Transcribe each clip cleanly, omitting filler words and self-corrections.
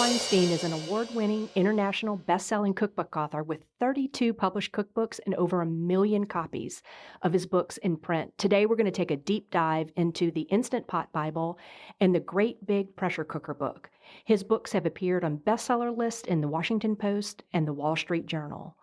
Weinstein is an award-winning, international best-selling cookbook author with 32 published cookbooks and over 1 million copies of his books in print. Today, we're going to take a deep dive into the Instant Pot Bible and the Great Big Pressure Cooker book. His books have appeared on bestseller lists in the Washington Post and the Wall Street Journal.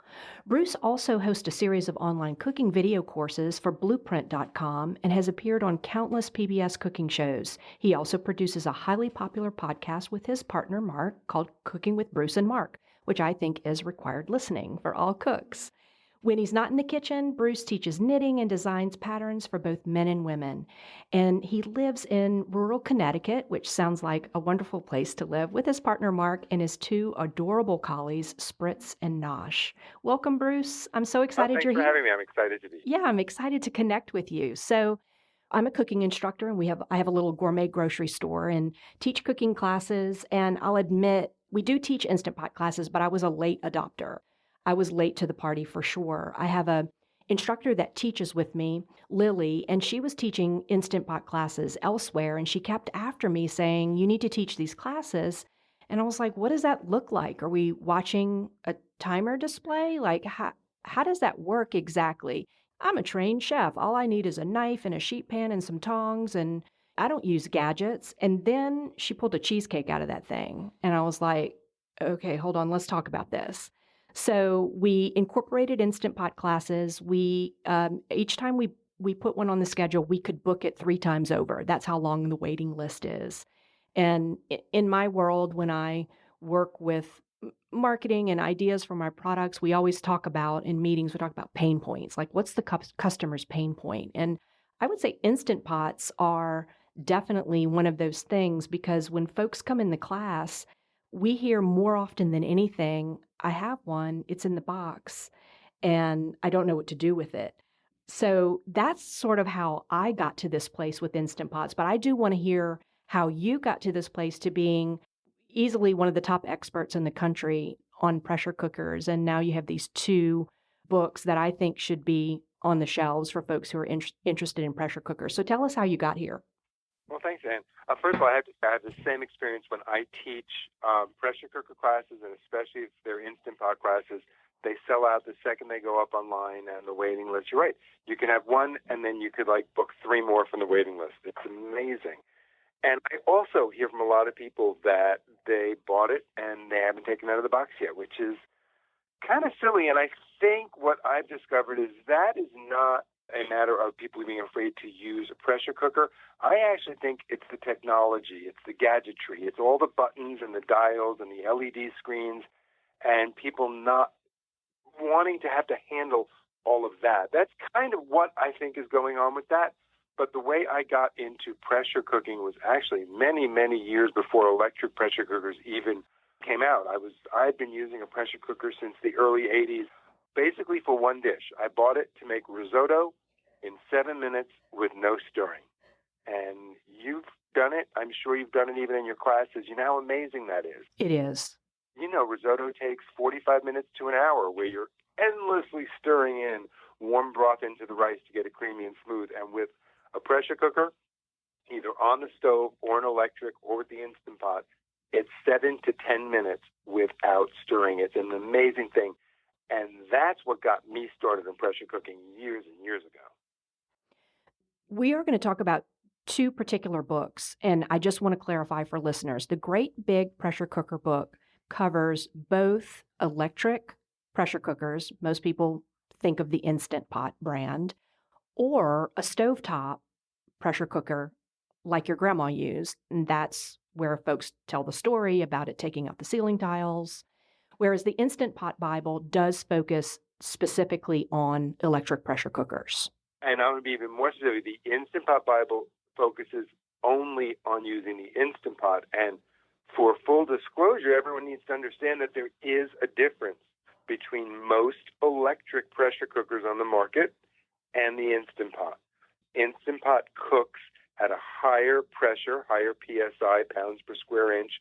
Bruce also hosts a series of online cooking video courses for Blueprint.com and has appeared on countless PBS cooking shows. He also produces a highly popular podcast with his partner, Mark, called Cooking with Bruce and Mark, which I think is required listening for all cooks. When he's not in the kitchen, Bruce teaches knitting and designs patterns for both men and women. And he lives in rural Connecticut, which sounds like a wonderful place to live, with his partner, Mark, and his two adorable collies, Spritz and Nosh. Welcome, Bruce. I'm so excited you're here. Thanks for having me. I'm excited to be here. Yeah, I'm excited to connect with you. So I'm a cooking instructor, and I have a little gourmet grocery store and teach cooking classes. And I'll admit, we do teach Instant Pot classes, but I was a late adopter. I was late to the party for sure. I have a instructor that teaches with me, Lily, and she was teaching Instant Pot classes elsewhere, and she kept after me saying, you need to teach these classes. And I was like, what does that look like? Are we watching a timer display? Like, how does that work exactly? I'm a trained chef. All I need is a knife and a sheet pan and some tongs, and I don't use gadgets. And then she pulled a cheesecake out of that thing. And I was like, okay, hold on, let's talk about this. So we incorporated Instant Pot classes. Each time we put one on the schedule, we could book it 3 times over. That's how long the waiting list is. And in my world, when I work with marketing and ideas for my products, we always talk about, in meetings, we talk about pain points. Like, what's the customer's pain point? And I would say Instant Pots are definitely one of those things, because when folks come in the class, we hear more often than anything, I have one, it's in the box, and I don't know what to do with it. So that's sort of how I got to this place with Instant Pots. But I do want to hear how you got to this place to being easily one of the top experts in the country on pressure cookers. And now you have these 2 books that I think should be on the shelves for folks who are interested in pressure cookers. So tell us how you got here. Well, thanks, Ann. First of all, I have the same experience when I teach pressure cooker classes, and especially if they're Instant Pot classes. They sell out the second they go up online, and the waiting list, you're right. You can have one, and then you could book 3 more from the waiting list. It's amazing. And I also hear from a lot of people that they bought it and they haven't taken it out of the box yet, which is kind of silly. And I think what I've discovered is that is not a matter of people being afraid to use a pressure cooker. I actually think it's the technology, it's the gadgetry, it's all the buttons and the dials and the LED screens, and people not wanting to have to handle all of that. That's kind of what I think is going on with that. But the way I got into pressure cooking was actually many, many years before electric pressure cookers even came out. I'd been using a pressure cooker since the early 80s, basically for one dish. I bought it to make risotto in 7 minutes with no stirring. And you've done it. I'm sure you've done it even in your classes. You know how amazing that is. It is. You know, risotto takes 45 minutes to an hour, where you're endlessly stirring in warm broth into the rice to get it creamy and smooth. And with a pressure cooker, either on the stove or an electric or with the Instant Pot, it's 7 to 10 minutes without stirring. It's an amazing thing. And that's what got me started in pressure cooking years and years ago. We are going to talk about 2 particular books, and I just want to clarify for listeners. The Great Big Pressure Cooker book covers both electric pressure cookers. Most people think of the Instant Pot brand, or a stovetop pressure cooker like your grandma used. And that's where folks tell the story about it taking out the ceiling tiles. Whereas the Instant Pot Bible does focus specifically on electric pressure cookers. And I'm going to be even more specific. The Instant Pot Bible focuses only on using the Instant Pot. And for full disclosure, everyone needs to understand that there is a difference between most electric pressure cookers on the market and the Instant Pot. Instant Pot cooks at a higher pressure, higher PSI, pounds per square inch,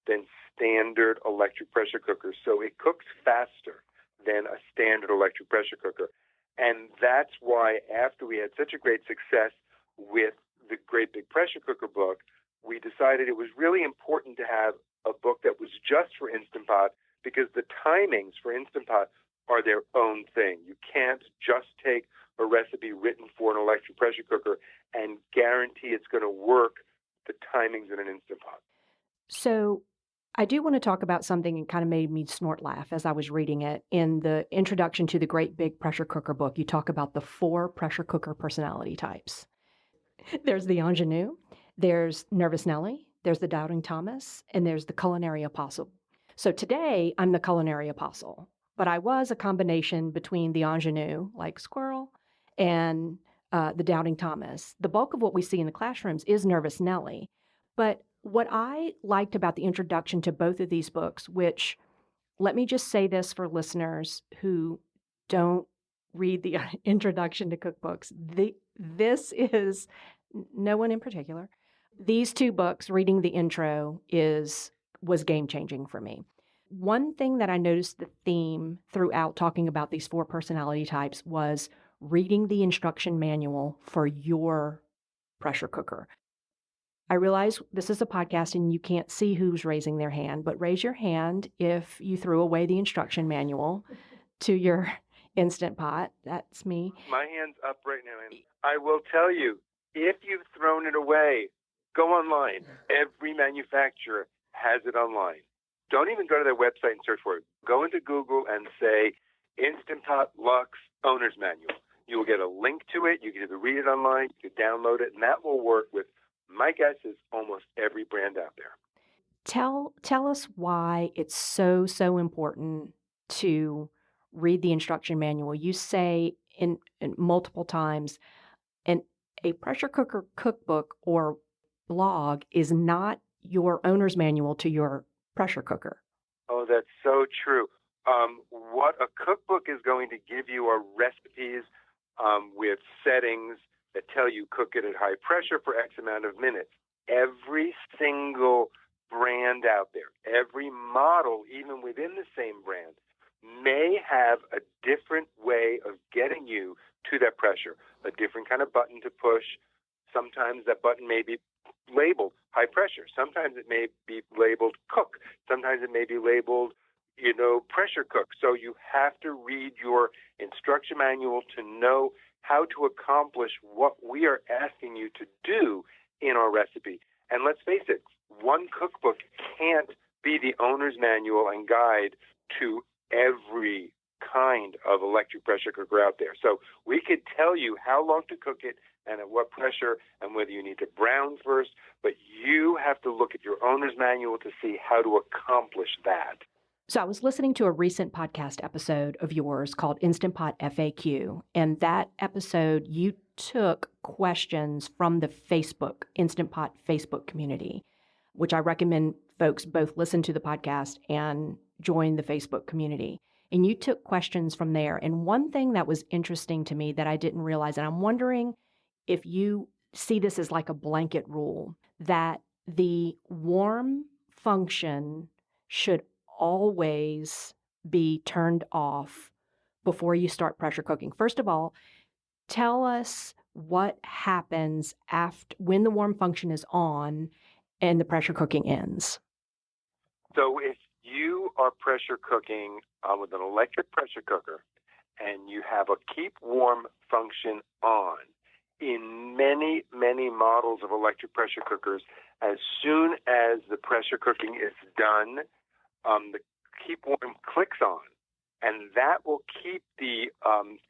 than standard electric pressure cookers. So it cooks faster than a standard electric pressure cooker. And that's why, after we had such a great success with the Great Big Pressure Cooker book, we decided it was really important to have a book that was just for Instant Pot because the timings for Instant Pot are their own thing. You can't just take a recipe written for an electric pressure cooker and guarantee it's going to work the timings in an Instant Pot. So I do want to talk about something that kind of made me snort laugh as I was reading it. In the introduction to the Great Big Pressure Cooker book, you talk about the 4 pressure cooker personality types. There's the ingenue, there's Nervous Nellie, there's the Doubting Thomas, and there's the Culinary Apostle. So today, I'm the Culinary Apostle, but I was a combination between the ingenue, like squirrel, and the Doubting Thomas. The bulk of what we see in the classrooms is Nervous Nellie. But what I liked about the introduction to both of these books, which, let me just say this for listeners who don't read the introduction to cookbooks, this is no one in particular. These 2 books, reading the intro was game-changing for me. One thing that I noticed the theme throughout talking about these 4 personality types was reading the instruction manual for your pressure cooker. I realize this is a podcast and you can't see who's raising their hand, but raise your hand if you threw away the instruction manual to your Instant Pot. That's me. My hand's up right now, and I will tell you, if you've thrown it away, go online. Every manufacturer has it online. Don't even go to their website and search for it. Go into Google and say Instant Pot Lux Owner's Manual. You will get a link to it. You can either read it online, you can download it, and that will work with, my guess is, almost every brand out there. Tell us why it's so important to read the instruction manual. You say in multiple times, a pressure cooker cookbook or blog is not your owner's manual to your pressure cooker. Oh, that's so true. What a cookbook is going to give you are recipes with settings that tell you cook it at high pressure for X amount of minutes. Every single brand out there, every model, even within the same brand, may have a different way of getting you to that pressure, a different kind of button to push. Sometimes that button may be labeled high pressure. Sometimes it may be labeled cook. Sometimes it may be labeled, pressure cook. So you have to read your instruction manual to know how to accomplish what we are asking you to do in our recipe. And let's face it, one cookbook can't be the owner's manual and guide to every kind of electric pressure cooker out there. So we could tell you how long to cook it and at what pressure and whether you need to brown first, but you have to look at your owner's manual to see how to accomplish that. So I was listening to a recent podcast episode of yours called Instant Pot FAQ, and that episode you took questions from the Instant Pot Facebook community, which I recommend folks both listen to the podcast and join the Facebook community. And you took questions from there. And one thing that was interesting to me that I didn't realize, and I'm wondering if you see this as like a blanket rule, that the warm function should always be turned off before you start pressure cooking. First of all, tell us what happens when the warm function is on and the pressure cooking ends. So if you are pressure cooking with an electric pressure cooker and you have a keep warm function on, in many, many models of electric pressure cookers, as soon as the pressure cooking is done, the keep warm clicks on, and that will keep the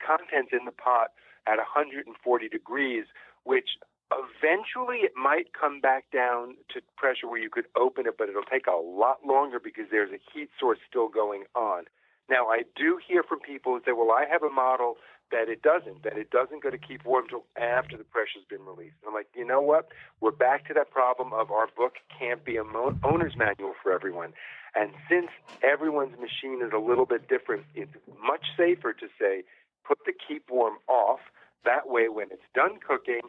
contents in the pot at 140 degrees, which eventually it might come back down to pressure where you could open it, but it'll take a lot longer because there's a heat source still going on. Now, I do hear from people who say, well, I have a model that it doesn't go to keep warm until after the pressure's been released. And I'm like, you know what? We're back to that problem of our book can't be an owner's manual for everyone. And since everyone's machine is a little bit different, it's much safer to say, put the keep warm off. That way, when it's done cooking,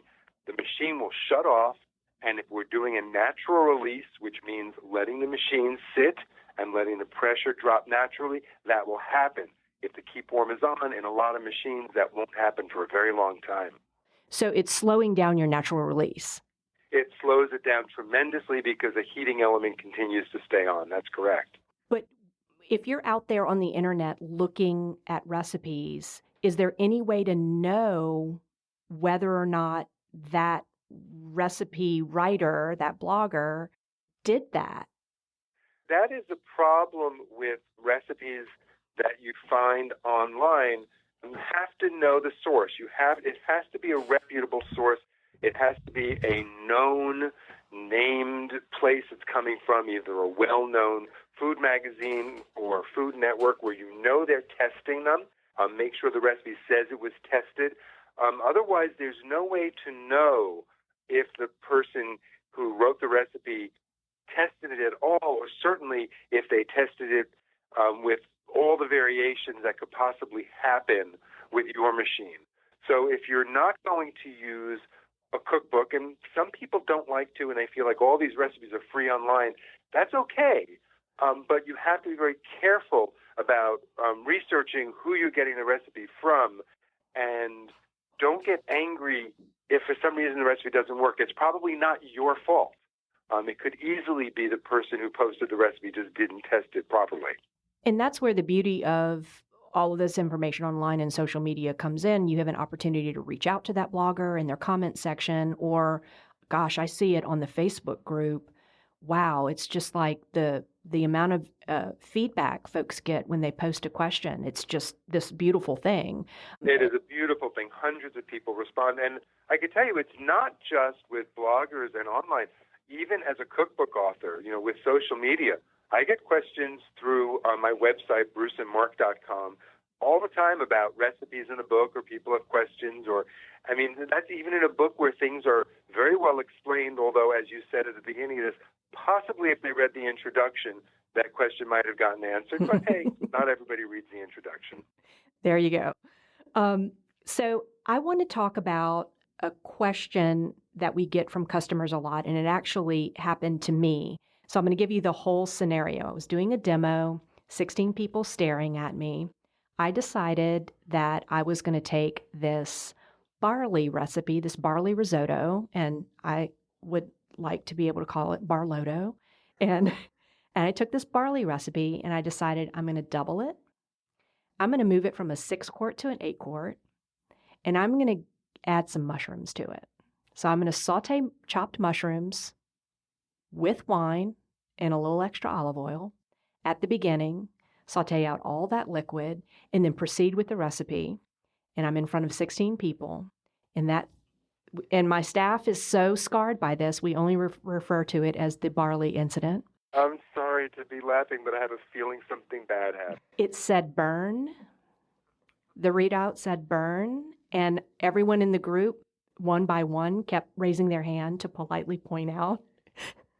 the machine will shut off. And if we're doing a natural release, which means letting the machine sit and letting the pressure drop naturally, that will happen. If the keep warm is on, in a lot of machines, that won't happen for a very long time. So it's slowing down your natural release. It slows it down tremendously because the heating element continues to stay on. That's correct. But if you're out there on the internet looking at recipes, is there any way to know whether or not that recipe writer, that blogger, did that? That is the problem with recipes that you find online. You have to know the source. It has to be a reputable source. It has to be a known, named place it's coming from, either a well-known food magazine or food network where you know they're testing them. Make sure the recipe says it was tested. Otherwise, there's no way to know if the person who wrote the recipe tested it at all, or certainly if they tested it with all the variations that could possibly happen with your machine. So if you're not going to use a cookbook, and some people don't like to, and they feel like all these recipes are free online, that's okay. But you have to be very careful about researching who you're getting the recipe from, and don't get angry if for some reason the recipe doesn't work. It's probably not your fault. It could easily be the person who posted the recipe just didn't test it properly. And that's where the beauty of all of this information online and social media comes in. You have an opportunity to reach out to that blogger in their comment section, or, gosh, I see it on the Facebook group. Wow, it's just like the amount of feedback folks get when they post a question. It's just this beautiful thing. It is a beautiful thing. Hundreds of people respond. And I can tell you, it's not just with bloggers and online. Even as a cookbook author, with social media, I get questions through my website, bruceandmark.com, all the time about recipes in a book, or people have questions, that's even in a book where things are very well explained, although, as you said at the beginning of this, possibly if they read the introduction, that question might have gotten answered. But hey, not everybody reads the introduction. There you go. So I want to talk about a question that we get from customers a lot, and it actually happened to me. So I'm going to give you the whole scenario. I was doing a demo, 16 people staring at me. I decided that I was going to take this barley recipe, this barley risotto, and I would like to be able to call it barloto. And I took this barley recipe and I decided I'm going to double it. I'm going to move it from a 6-quart to an 8-quart, and I'm going to add some mushrooms to it. So I'm going to saute chopped mushrooms with wine and a little extra olive oil at the beginning, saute out all that liquid, and then proceed with the recipe. And I'm in front of 16 people. And my staff is so scarred by this, we only refer to it as the barley incident. I'm sorry to be laughing, but I have a feeling something bad happened. It said burn. The readout said burn. And everyone in the group, one by one, kept raising their hand to politely point out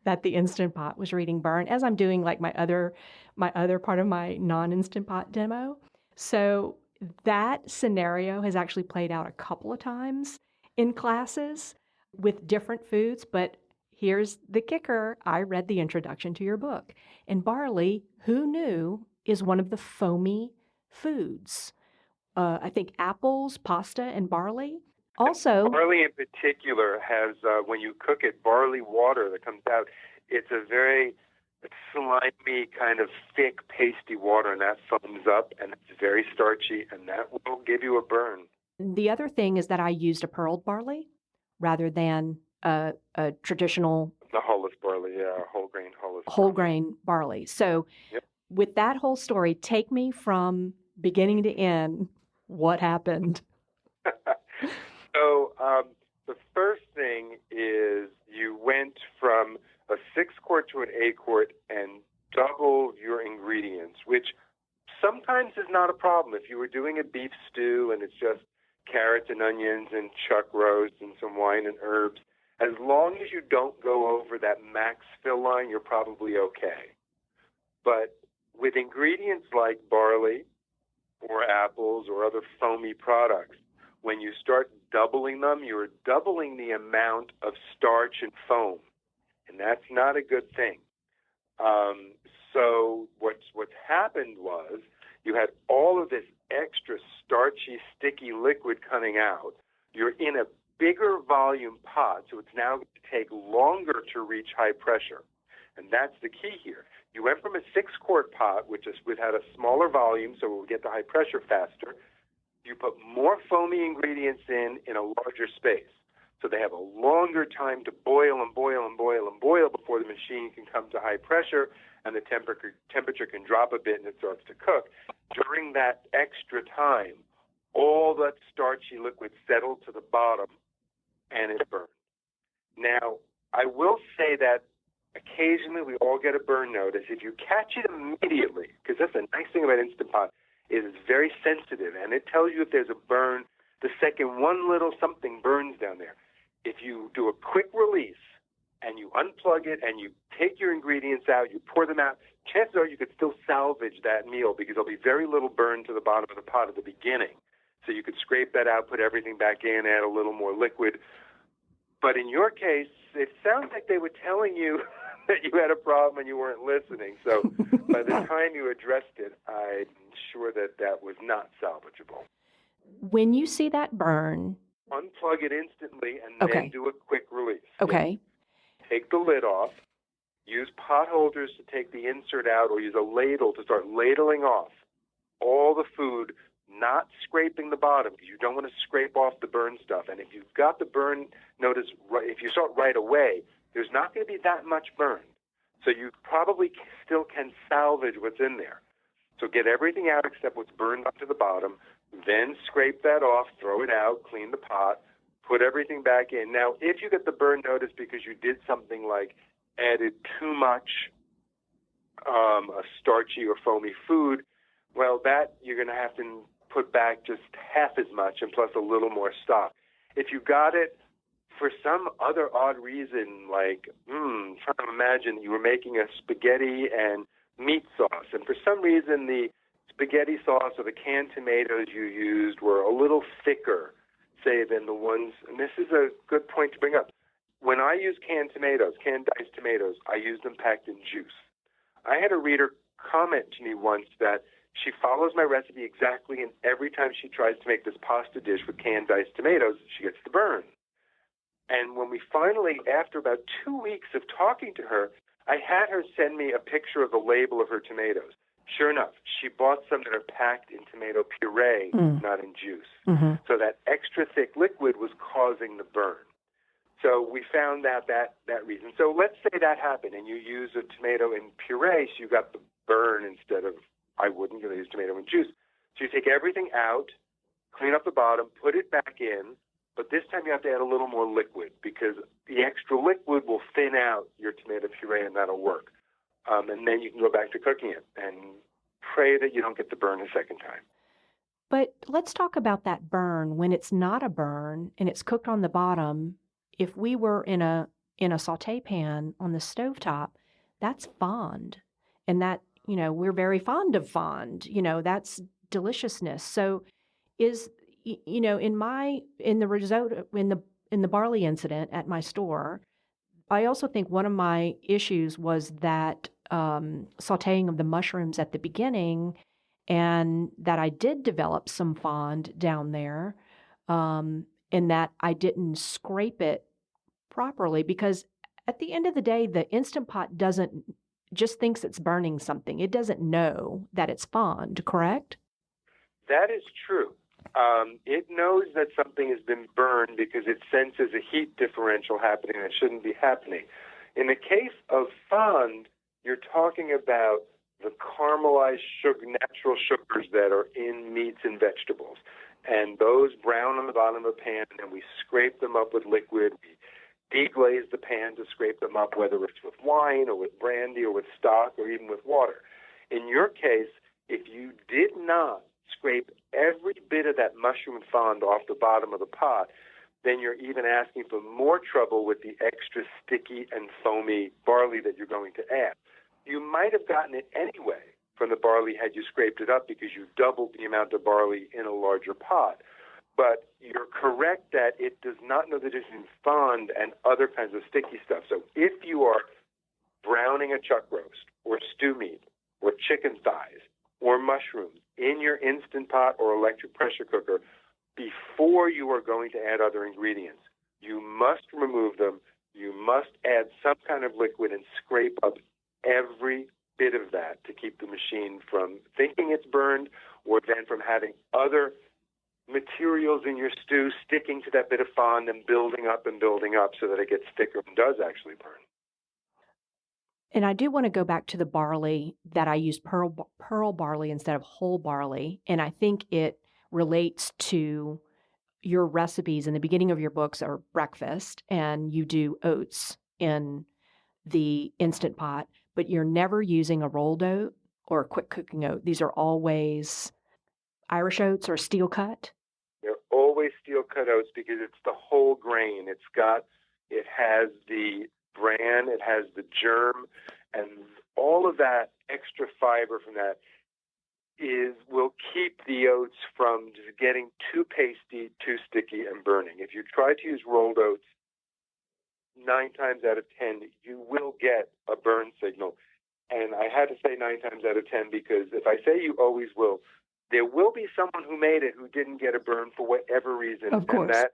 that the Instant Pot was reading burn, as I'm doing like my other part of my non-Instant Pot demo. So that scenario has actually played out a couple of times in classes with different foods, but here's the kicker. I read the introduction to your book. And barley, who knew, is one of the foamy foods. I think apples, pasta, and barley. Also, barley in particular has, when you cook it, barley water that comes out. It's a very slimy, kind of thick, pasty water, and that foams up, and it's very starchy, and that will give you a burn. The other thing is that I used a pearled barley rather than a traditional... The hulless barley, yeah, whole grain barley. So yep. With that whole story, take me from beginning to end. What happened? So the first thing is you went from a 6-quart to an 8-quart and doubled your ingredients, which sometimes is not a problem. If you were doing a beef stew and it's just carrots and onions and chuck roast and some wine and herbs, as long as you don't go over that max fill line, you're probably okay. But with ingredients like barley or apples or other foamy products, when you start doubling them, you're doubling the amount of starch and foam, and that's not a good thing. So what's happened was you had all of this extra starchy, sticky liquid coming out. You're in a bigger volume pot, so it's now going to take longer to reach high pressure. And that's the key here. You went from a 6-quart pot, which had a smaller volume, so it will get the high pressure faster. You put more foamy ingredients in a larger space. So they have a longer time to boil and boil and boil and boil before the machine can come to high pressure and the temperature can drop a bit and it starts to cook. During that extra time, all that starchy liquid settles to the bottom and it burns. Now, I will say that occasionally we all get a burn notice. If you catch it immediately, because that's the nice thing about Instant Pot, is it's very sensitive and it tells you if there's a burn the second one little something burns down there. If you do a quick release and you unplug it and you take your ingredients out, you pour them out, chances are you could still salvage that meal because there'll be very little burn to the bottom of the pot at the beginning. So you could scrape that out, put everything back in, add a little more liquid. But in your case, it sounds like they were telling you that you had a problem and you weren't listening. So by the time you addressed it, I'm sure that that was not salvageable. When you see that burn, unplug it instantly and then do a quick release. Okay. Take the lid off. Use pot holders to take the insert out or use a ladle to start ladling off all the food, not scraping the bottom because you don't want to scrape off the burn stuff. And if you've got the burn notice, if you start right away, there's not going to be that much burn. So you probably still can salvage what's in there. So get everything out except what's burned up to the bottom. Then scrape that off, throw it out, clean the pot, put everything back in. Now, if you get the burn notice because you did something like added too much a starchy or foamy food, well, that you're going to have to put back just half as much and plus a little more stock. If you got it for some other odd reason, like, trying to imagine you were making a spaghetti and meat sauce, and for some reason the spaghetti sauce or the canned tomatoes you used were a little thicker, say, than the ones, and this is a good point to bring up. When I use canned tomatoes, canned diced tomatoes, I use them packed in juice. I had a reader comment to me once that she follows my recipe exactly, and every time she tries to make this pasta dish with canned diced tomatoes, she gets the burn. And when we finally, after about 2 weeks of talking to her, I had her send me a picture of the label of her tomatoes. Sure enough, she bought some that are packed in tomato puree, not in juice. Mm-hmm. So that extra thick liquid was causing the burn. So we found out that reason. So let's say that happened and you use a tomato in puree, so you got the burn instead of, I wouldn't use tomato in juice. So you take everything out, clean up the bottom, put it back in, but this time you have to add a little more liquid because the extra liquid will thin out your tomato puree and that'll work. And then you can go back to cooking it and pray that you don't get the burn a second time. But let's talk about that burn when it's not a burn and it's cooked on the bottom. If we were in a saute pan on the stovetop, that's fond. And that, we're very fond of fond. That's deliciousness. So is, in the risotto, in the barley incident at my store, I also think one of my issues was that sautéing of the mushrooms at the beginning, and that I did develop some fond down there, and that I didn't scrape it properly because at the end of the day, the Instant Pot just thinks it's burning something. It doesn't know that it's fond, correct? That is true. It knows that something has been burned because it senses a heat differential happening that shouldn't be happening. In the case of fond, you're talking about the caramelized natural sugars that are in meats and vegetables. And those brown on the bottom of the pan, and then we scrape them up with liquid. We deglaze the pan to scrape them up, whether it's with wine or with brandy or with stock or even with water. In your case, if you did not scrape every bit of that mushroom fond off the bottom of the pot, then you're even asking for more trouble with the extra sticky and foamy barley that you're going to add. You might have gotten it anyway from the barley had you scraped it up because you doubled the amount of barley in a larger pot. But you're correct that it does not know the difference in fond and other kinds of sticky stuff. So if you are browning a chuck roast or stew meat or chicken thighs or mushrooms in your Instant Pot or electric pressure cooker, before you are going to add other ingredients, You must remove them. You must add some kind of liquid and scrape up every bit of that to keep the machine from thinking it's burned, or then from having other materials in your stew sticking to that bit of fond and building up so that it gets thicker and does actually burn. And I do want to go back to the barley, that I use pearl barley instead of whole barley. And I think it relates to your recipes in the beginning of your books are breakfast, and you do oats in the Instant Pot, but you're never using a rolled oat or a quick cooking oat. These are always Irish oats or steel cut. They're always steel cut oats because it's the whole grain. It has the bran, it has the germ, and all of that extra fiber from that will keep the oats from just getting too pasty, too sticky, and burning. If you try to use rolled oats, 9 times out of 10, you will get a burn signal. And I had to say 9 times out of 10 because if I say you always will, there will be someone who made it who didn't get a burn for whatever reason. Of course. And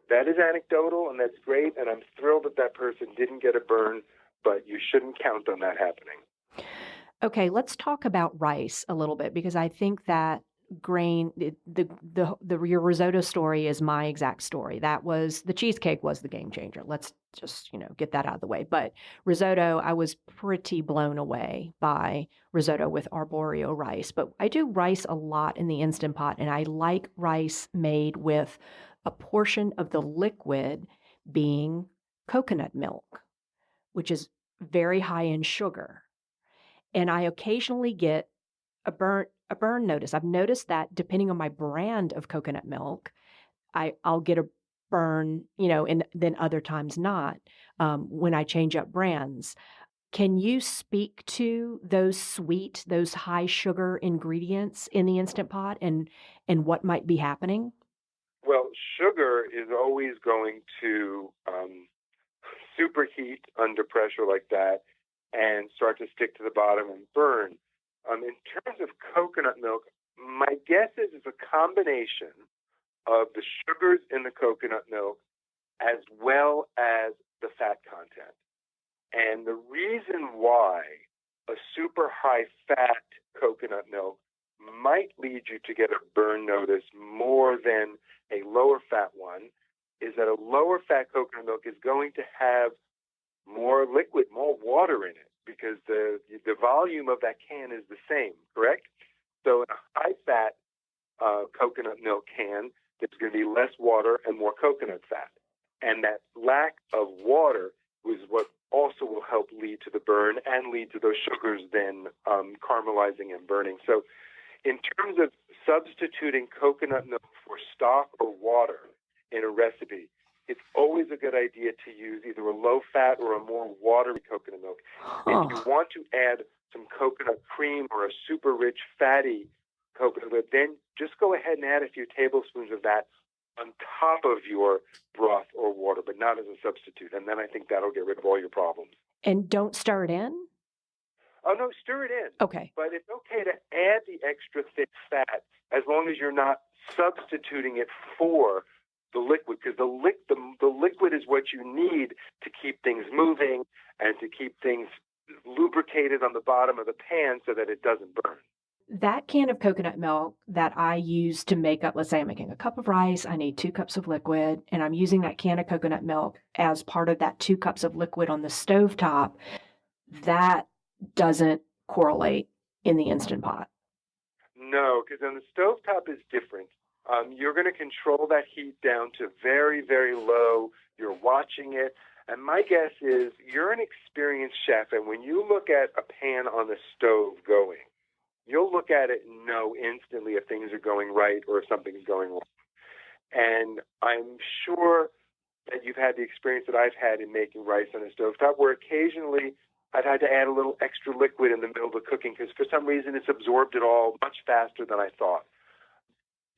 that is anecdotal, and that's great, and I'm thrilled that person didn't get a burn, but you shouldn't count on that happening. Okay, let's talk about rice a little bit, because I think that grain, your risotto story is my exact story. The cheesecake was the game changer. Let's just, get that out of the way. But risotto, I was pretty blown away by risotto with arborio rice. But I do rice a lot in the Instant Pot, and I like rice made with a portion of the liquid being coconut milk, which is very high in sugar. And I occasionally get a burn notice. I've noticed that depending on my brand of coconut milk, I'll get a burn, and then other times not, when I change up brands. Can you speak to those high sugar ingredients in the Instant Pot and what might be happening? Well, sugar is always going to superheat under pressure like that and start to stick to the bottom and burn. In terms of coconut milk, my guess is it's a combination of the sugars in the coconut milk as well as the fat content. And the reason why a super high fat coconut milk might lead you to get a burn notice more than a lower fat one is that a lower fat coconut milk is going to have more liquid, more water in it, because the volume of that can is the same, correct? So in a high fat coconut milk can, there's going to be less water and more coconut fat. And that lack of water is what also will help lead to the burn and lead to those sugars then caramelizing and burning. So in terms of substituting coconut milk for stock or water in a recipe, it's always a good idea to use either a low-fat or a more watery coconut milk. If you want to add some coconut cream or a super rich, fatty coconut milk, then just go ahead and add a few tablespoons of that on top of your broth or water, but not as a substitute. And then I think that'll get rid of all your problems. And don't stir it in? Oh, no, stir it in. Okay. But it's okay to add the extra thick fat as long as you're not substituting it for the liquid, because the liquid is what you need to keep things moving and to keep things lubricated on the bottom of the pan so that it doesn't burn. That can of coconut milk that I use to make up, let's say I'm making a cup of rice, I need 2 cups of liquid, and I'm using that can of coconut milk as part of that 2 cups of liquid on the stovetop, that doesn't correlate in the Instant Pot. No, because on the stovetop is different. You're going to control that heat down to very, very low. You're watching it. And my guess is you're an experienced chef, and when you look at a pan on the stove going, you'll look at it and know instantly if things are going right or if something's going wrong. And I'm sure that you've had the experience that I've had in making rice on a stovetop, where occasionally I've had to add a little extra liquid in the middle of the cooking because for some reason it's absorbed it all much faster than I thought.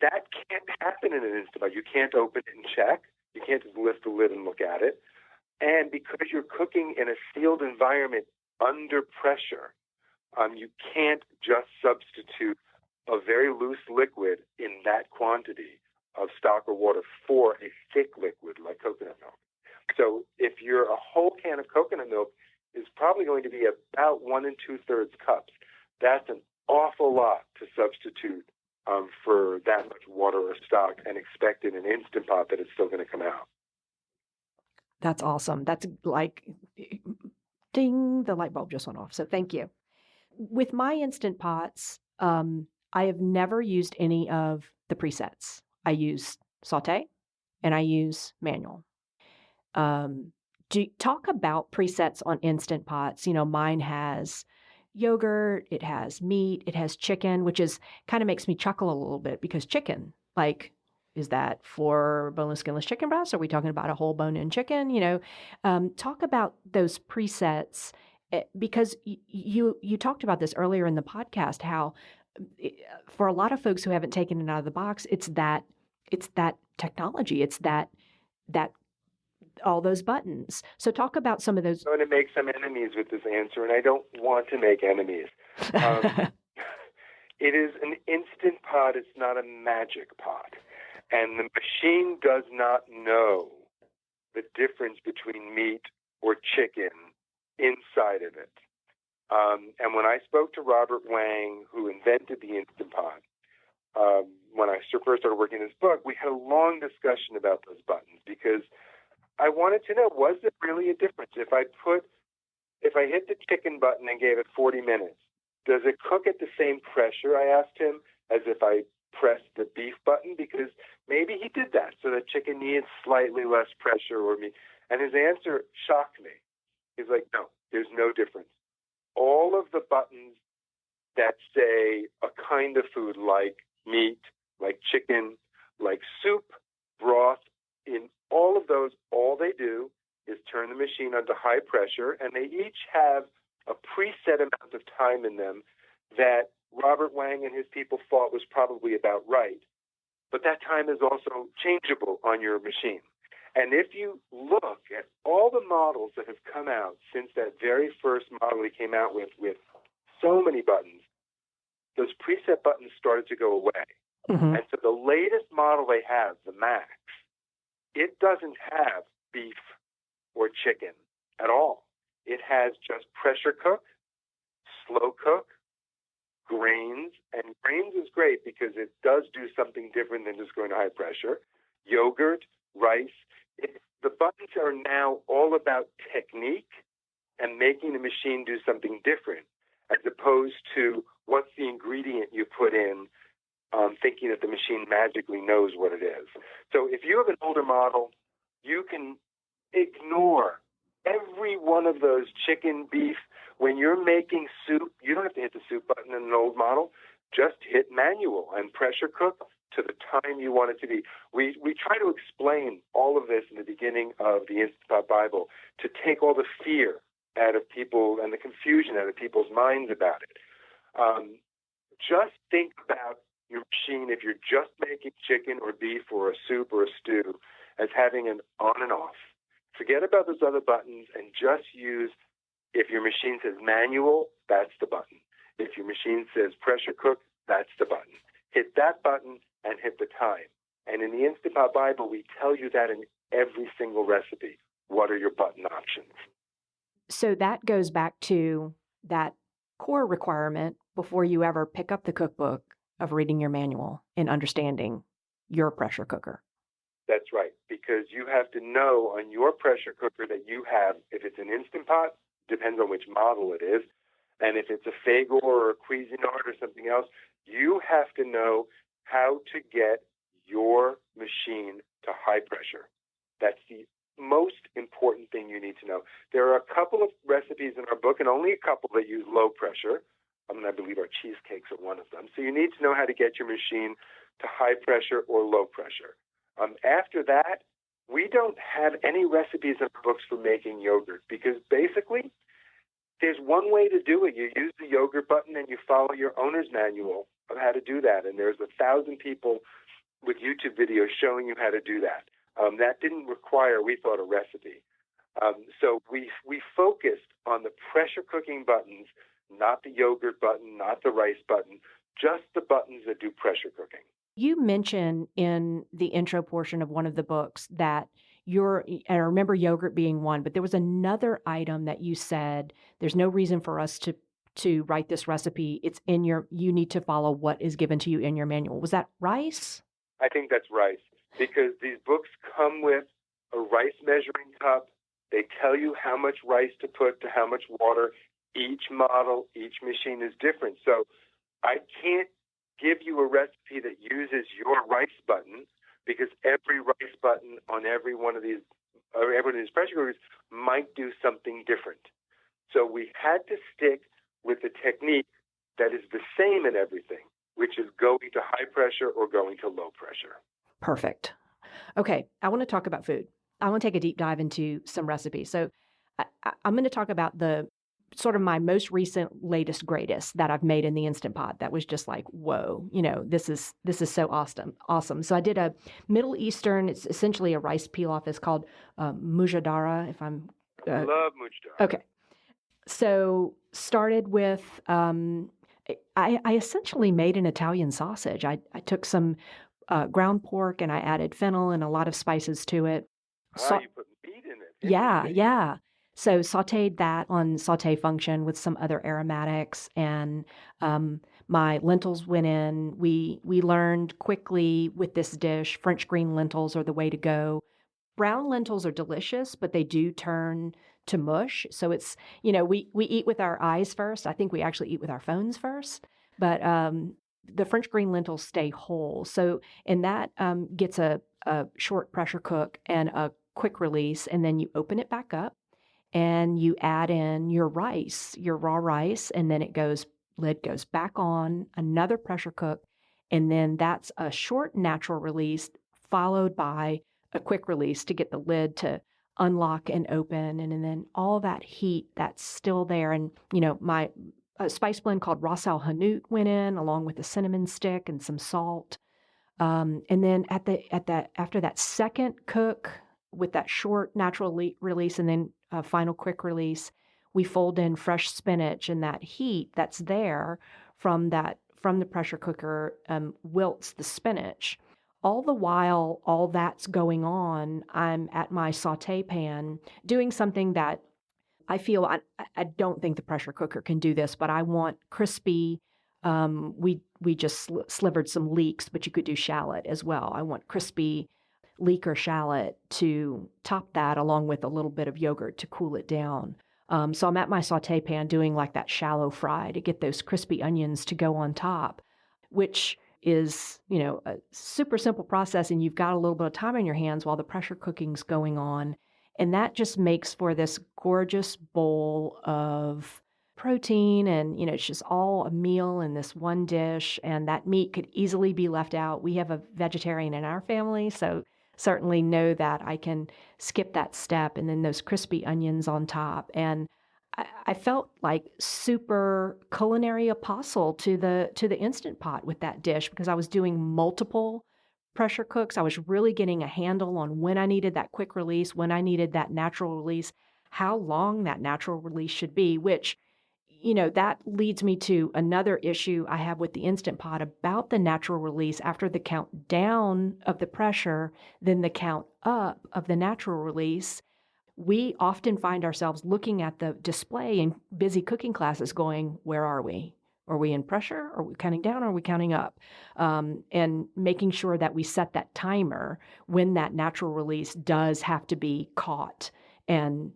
That can't happen in an Instant Pot. You can't open it and check. You can't just lift the lid and look at it. And because you're cooking in a sealed environment under pressure, you can't just substitute a very loose liquid in that quantity of stock or water for a thick liquid like coconut milk. So if a whole can of coconut milk is probably going to be about 1 2/3 cups, that's an awful lot to substitute for that much water or stock and expect in an Instant Pot that it's still going to come out. That's awesome. That's like, ding, the light bulb just went off. So thank you. With my Instant Pots, I have never used any of the presets. I use saute and I use manual. Talk about presets on Instant Pots. Mine has yogurt, it has meat, it has chicken, which kind of makes me chuckle a little bit because chicken, like, is that for boneless, skinless chicken breasts? Are we talking about a whole bone-in chicken? Talk about those presets because you talked about this earlier in the podcast, how for a lot of folks who haven't taken it out of the box, it's that technology, it's that all those buttons. So talk about some of those. I'm going to make some enemies with this answer, and I don't want to make enemies. It is an Instant Pot. It's not a magic pot. And the machine does not know the difference between meat or chicken inside of it. And when I spoke to Robert Wang, who invented the Instant Pot, when I first started working on this book, we had a long discussion about those buttons because I wanted to know, was there really a difference? If I hit the chicken button and gave it 40 minutes, does it cook at the same pressure, I asked him, as if I pressed the beef button? Because maybe he did that so the chicken needs slightly less pressure or meat. And his answer shocked me. He's like, no, there's no difference. All of the buttons that say a kind of food like meat, like chicken, like soup, broth, in all of those, all they do is turn the machine under high pressure, and they each have a preset amount of time in them that Robert Wang and his people thought was probably about right. But that time is also changeable on your machine. And if you look at all the models that have come out since that very first model he came out with so many buttons, those preset buttons started to go away. Mm-hmm. And so the latest model they have, the Max, it doesn't have beef or chicken at all. It has just pressure cook, slow cook, grains, and grains is great because it does do something different than just going to high pressure. Yogurt, rice. The buttons are now all about technique and making the machine do something different, as opposed to what's the ingredient you put in, thinking that the machine magically knows what it is. So if you have an older model, you can ignore every one of those chicken, beef. When you're making soup, you don't have to hit the soup button in an old model. Just hit manual and pressure cook to the time you want it to be. We try to explain all of this in the beginning of the Instant Pot Bible to take all the fear out of people and the confusion out of people's minds about it. Just think about your machine, if you're just making chicken or beef or a soup or a stew, as having an on and off. Forget about those other buttons and just use, if your machine says manual, that's the button. If your machine says pressure cook, that's the button. Hit that button and hit the time. And in the Instant Pot Bible, we tell you that in every single recipe. What are your button options? So that goes back to that core requirement before you ever pick up the cookbook of reading your manual and understanding your pressure cooker. That's right, because you have to know on your pressure cooker that you have, if it's an Instant Pot, depends on which model it is, and if it's a Fagor or a Cuisinart or something else, you have to know how to get your machine to high pressure. That's the most important thing you need to know. There are a couple of recipes in our book, and only a couple that use low pressure. I believe our cheesecakes are one of them. So you need to know how to get your machine to high pressure or low pressure. After that, we don't have any recipes in our books for making yogurt because basically there's one way to do it. You use the yogurt button and you follow your owner's manual of how to do that. And there's 1,000 people with YouTube videos showing you how to do that. That didn't require, we thought, a recipe. So we focused on the pressure cooking buttons, not the yogurt button, not the rice button, just the buttons that do pressure cooking. You mention in the intro portion of one of the books that and I remember yogurt being one, but there was another item that you said, there's no reason for us to write this recipe. You need to follow what is given to you in your manual. Was that rice? I think that's rice, because these books come with a rice measuring cup. They tell you how much rice to put to how much water. Each model, each machine is different. So I can't give you a recipe that uses your rice button, because every rice button on every one of these pressure cookers might do something different. So we had to stick with the technique that is the same in everything, which is going to high pressure or going to low pressure. Perfect. Okay, I want to talk about food. I want to take a deep dive into some recipes. So I'm going to talk about the sort of my most recent, latest, greatest that I've made in the Instant Pot. That was just like, whoa, this is so awesome. So I did a Middle Eastern. It's essentially a rice pilaf. It's called Mujadara. If I'm love Mujadara. Okay, so started with. I essentially made an Italian sausage. I took some ground pork and I added fennel and a lot of spices to it. You put meat in it. Yeah. So sautéed that on sauté function with some other aromatics, and my lentils went in. We learned quickly with this dish, French green lentils are the way to go. Brown lentils are delicious, but they do turn to mush. So it's, we eat with our eyes first. I think we actually eat with our phones first, but the French green lentils stay whole. So, and that gets a short pressure cook and a quick release, and then you open it back up and you add in your rice, your raw rice, and then lid goes back on, another pressure cook, and then that's a short natural release followed by a quick release to get the lid to unlock and open, and then all that heat that's still there. And my spice blend called Ras Al Hanout went in along with a cinnamon stick and some salt. And then after that second cook with that short natural release and then a final quick release, we fold in fresh spinach, and that heat that's there from the pressure cooker wilts the spinach. All the while, all that's going on, I'm at my sauté pan doing something that I feel I don't think the pressure cooker can do this, but I want crispy. We just slivered some leeks, but you could do shallot as well. I want crispy leek or shallot to top that, along with a little bit of yogurt to cool it down. So I'm at my sauté pan doing like that shallow fry to get those crispy onions to go on top, which is, a super simple process, and you've got a little bit of time on your hands while the pressure cooking's going on. And that just makes for this gorgeous bowl of protein, and it's just all a meal in this one dish, and that meat could easily be left out. We have a vegetarian in our family, so certainly know that I can skip that step, and then those crispy onions on top. And I felt like super culinary apostle to the Instant Pot with that dish, because I was doing multiple pressure cooks. I was really getting a handle on when I needed that quick release, when I needed that natural release, how long that natural release should be, which, that leads me to another issue I have with the Instant Pot about the natural release. After the count down of the pressure, then the count up of the natural release, we often find ourselves looking at the display in busy cooking classes going, where are we? Are we in pressure? Are we counting down? Or are we counting up? And making sure that we set that timer when that natural release does have to be caught. And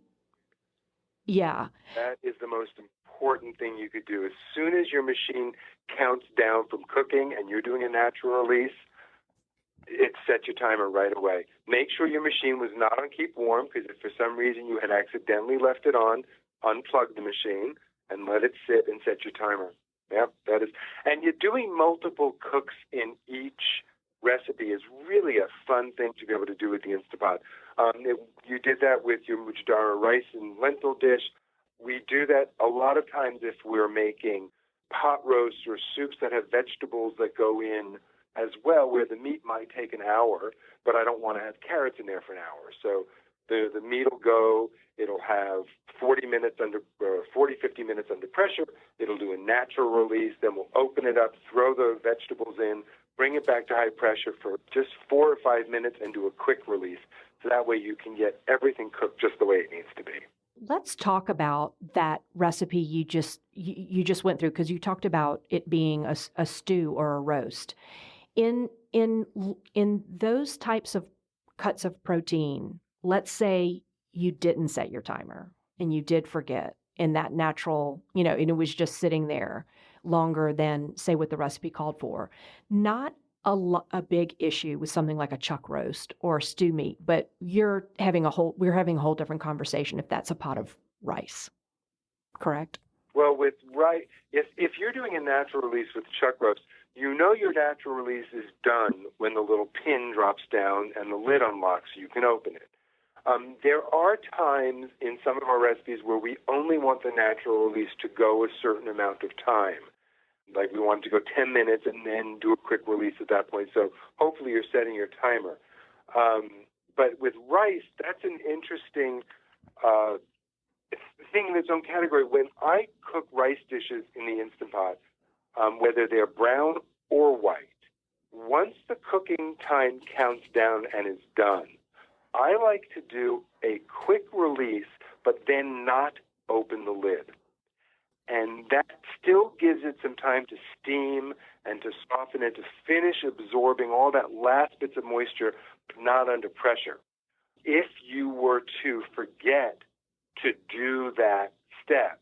yeah. That is the most important thing you could do. As soon as your machine counts down from cooking and you're doing a natural release, it sets your timer right away. Make sure your machine was not on keep warm, because if for some reason you had accidentally left it on, unplug the machine and let it sit and set your timer. Yep, that is. And you're doing multiple cooks in each recipe is really a fun thing to be able to do with the Instant Pot. You did that with your Mujadara rice and lentil dish. We do that a lot of times if we're making pot roasts or soups that have vegetables that go in as well, where the meat might take an hour, but I don't want to have carrots in there for an hour. So the meat will go, it'll have 50 minutes under pressure. It'll do a natural release. Then we'll open it up, throw the vegetables in, bring it back to high pressure for just 4 or 5 minutes and do a quick release. So that way you can get everything cooked just the way it needs to be. Let's talk about that recipe you just went through, because you talked about it being a stew or a roast. In those types of cuts of protein, let's say you didn't set your timer and you did forget, and that natural, and it was just sitting there longer than, say, what the recipe called for. Not a big issue with something like a chuck roast or stew meat, but we're having a whole different conversation if that's a pot of rice, correct? Well, with rice, if you're doing a natural release with chuck roast, your natural release is done when the little pin drops down and the lid unlocks so you can open it. There are times in some of our recipes where we only want the natural release to go a certain amount of time. Like we want it to go 10 minutes and then do a quick release at that point. So hopefully you're setting your timer. But with rice, that's an interesting thing in its own category. When I cook rice dishes in the Instant Pot, whether they're brown or white, once the cooking time counts down and is done, I like to do a quick release, but then not open the lid. And that still gives it some time to steam and to soften and to finish absorbing all that last bits of moisture, but not under pressure. If you were to forget to do that step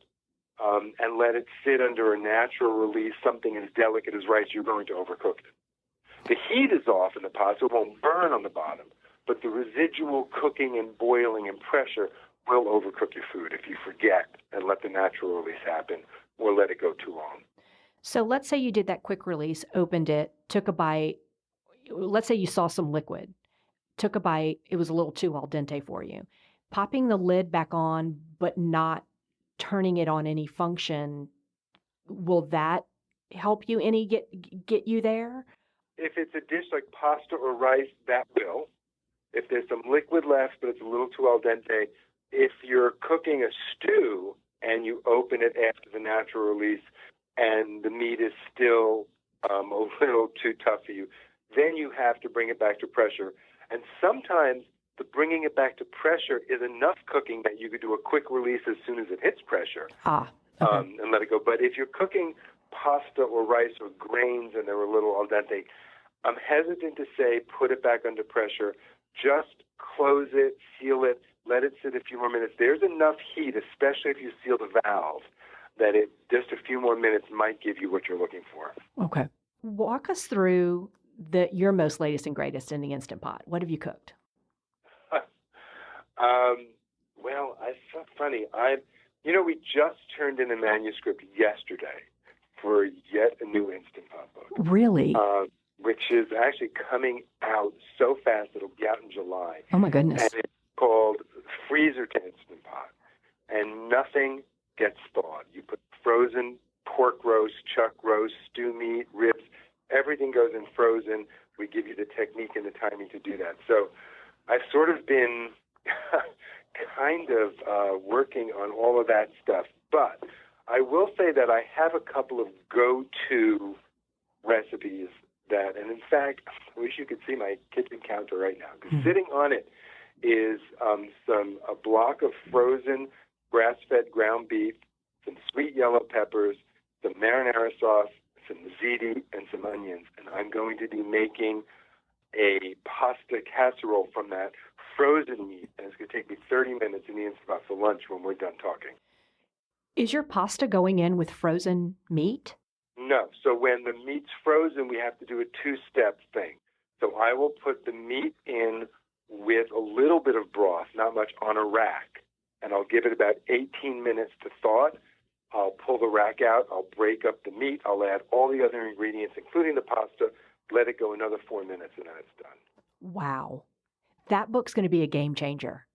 and let it sit under a natural release, something as delicate as rice, you're going to overcook it. The heat is off in the pot, so it won't burn on the bottom, but the residual cooking and boiling and pressure will overcook your food if you forget and let the natural release happen or let it go too long. So let's say you did that quick release, opened it, took a bite. Let's say you saw some liquid, took a bite. It was a little too al dente for you. Popping the lid back on, but not turning it on any function, will that help you get you there? If it's a dish like pasta or rice, that will. If there's some liquid left, but it's a little too al dente, if you're cooking a stew and you open it after the natural release and the meat is still a little too tough for you, then you have to bring it back to pressure. And sometimes the bringing it back to pressure is enough cooking that you could do a quick release as soon as it hits pressure and let it go. But if you're cooking pasta or rice or grains and they're a little al dente, I'm hesitant to say put it back under pressure. Just close it, seal it, let it sit a few more minutes. There's enough heat, especially if you seal the valve, that just a few more minutes might give you what you're looking for. Okay. Walk us through your most latest and greatest in the Instant Pot. What have you cooked? Well, it's so funny. We just turned in a manuscript yesterday for yet a new Instant Pot book. Really? Which is actually coming out so fast it'll be out in July. Oh, my goodness. And it's called Freezer to Instant Pot. And nothing gets thawed. You put frozen pork roast, chuck roast, stew meat, ribs, everything goes in frozen. We give you the technique and the timing to do that. So I've sort of been kind of working on all of that stuff. But I will say that I have a couple of go-to recipes that, and in fact, I wish you could see my kitchen counter right now, because sitting on it is a block of frozen grass-fed ground beef, some sweet yellow peppers, some marinara sauce, some ziti, and some onions. And I'm going to be making a pasta casserole from that frozen meat, and it's going to take me 30 minutes in the Instant Pot for lunch when we're done talking. Is your pasta going in with frozen meat? No. So when the meat's frozen, we have to do a two-step thing. So I will put the meat in with a little bit of broth, not much, on a rack, and I'll give it about 18 minutes to thaw it. I'll pull the rack out. I'll break up the meat. I'll add all the other ingredients, including the pasta, let it go another 4 minutes, and then it's done. Wow. That book's going to be a game changer.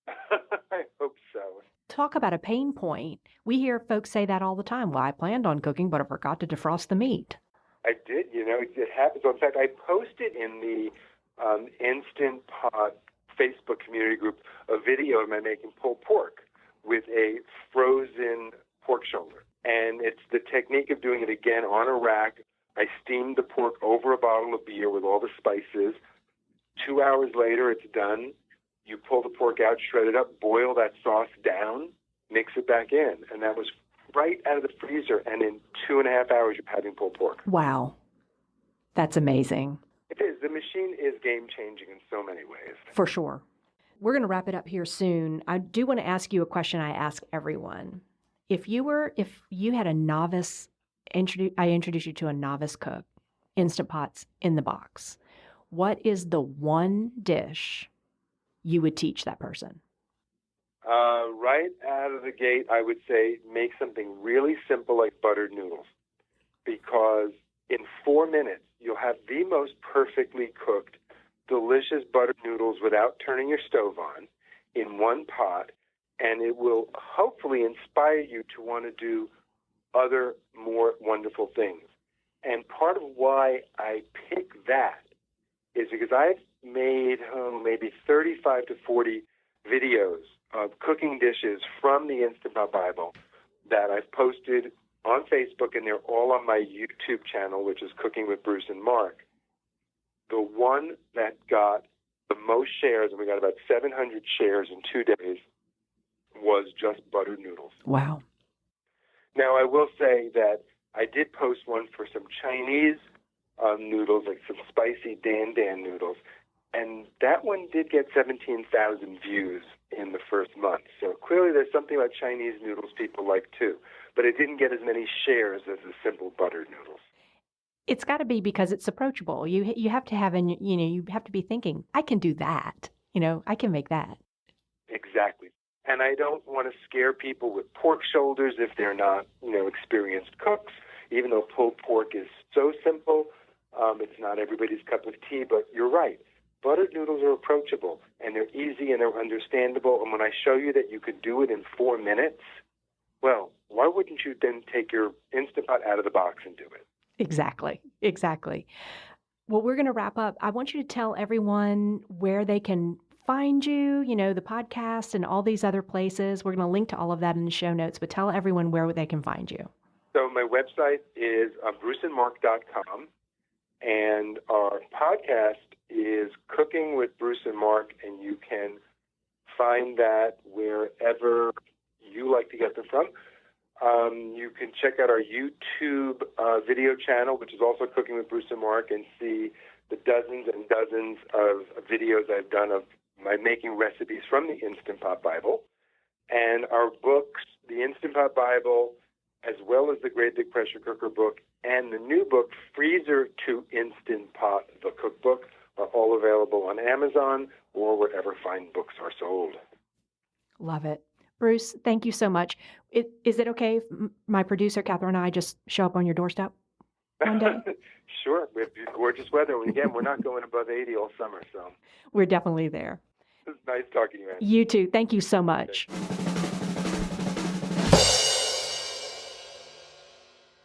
I hope so. Talk about a pain point. We hear folks say that all the time. Well, I planned on cooking, but I forgot to defrost the meat. I did. It happens. In fact, I posted in the Instant Pot Facebook community group a video of my making pulled pork with a frozen pork shoulder. And it's the technique of doing it again on a rack, I steamed the pork over a bottle of beer with all the spices. 2 hours later, it's done. You pull the pork out, shred it up, boil that sauce down, mix it back in. And that was right out of the freezer. And in 2.5 hours, you're having pulled pork. Wow. That's amazing. It is. The machine is game-changing in so many ways. For sure. We're going to wrap it up here soon. I do want to ask you a question I ask everyone. If you had a novice, I introduced you to a novice cook, Instant Pot's in the box, what is the one dish you would teach that person? Right out of the gate, I would say make something really simple like buttered noodles, because in 4 minutes, you'll have the most perfectly cooked, delicious buttered noodles without turning your stove on in one pot, and it will hopefully inspire you to want to do other more wonderful things. And part of why I pick that is because I've made maybe 35 to 40 videos of cooking dishes from the Instant Pot Bible that I've posted on Facebook, and they're all on my YouTube channel, which is Cooking with Bruce and Mark. The one that got the most shares, and we got about 700 shares in 2 days, was just buttered noodles. Wow. Now, I will say that I did post one for some Chinese noodles, like some spicy Dan Dan noodles, and that one did get 17,000 views in the first month. So clearly there's something about Chinese noodles people like too, but it didn't get as many shares as the simple buttered noodles. It's got to be because it's approachable. You have to have, you have to be thinking, I can do that. I can make that. Exactly. And I don't want to scare people with pork shoulders if they're not, experienced cooks, even though pulled pork is so simple. It's not everybody's cup of tea, but you're right. Buttered noodles are approachable, and they're easy, and they're understandable. And when I show you that you could do it in 4 minutes, well, why wouldn't you then take your Instant Pot out of the box and do it? Exactly. Well, we're going to wrap up. I want you to tell everyone where they can find you, the podcast and all these other places. We're going to link to all of that in the show notes, but tell everyone where they can find you. So my website is bruceandmark.com, and our podcast is Cooking with Bruce and Mark, and you can find that wherever you like to get them from. You can check out our YouTube video channel, which is also Cooking with Bruce and Mark, and see the dozens and dozens of videos I've done of my making recipes from the Instant Pot Bible. And our books, the Instant Pot Bible, as well as the Great Big Pressure Cooker book, and the new book, Freezer to Instant Pot, the cookbook, are all available on Amazon or wherever fine books are sold. Love it. Bruce, thank you so much. Is it okay if my producer, Catherine, and I just show up on your doorstep one day? Sure. We have gorgeous weather. And again, we're not going above 80 all summer, so. We're definitely there. It's nice talking to you, Anne. You too. Thank you so much. Okay.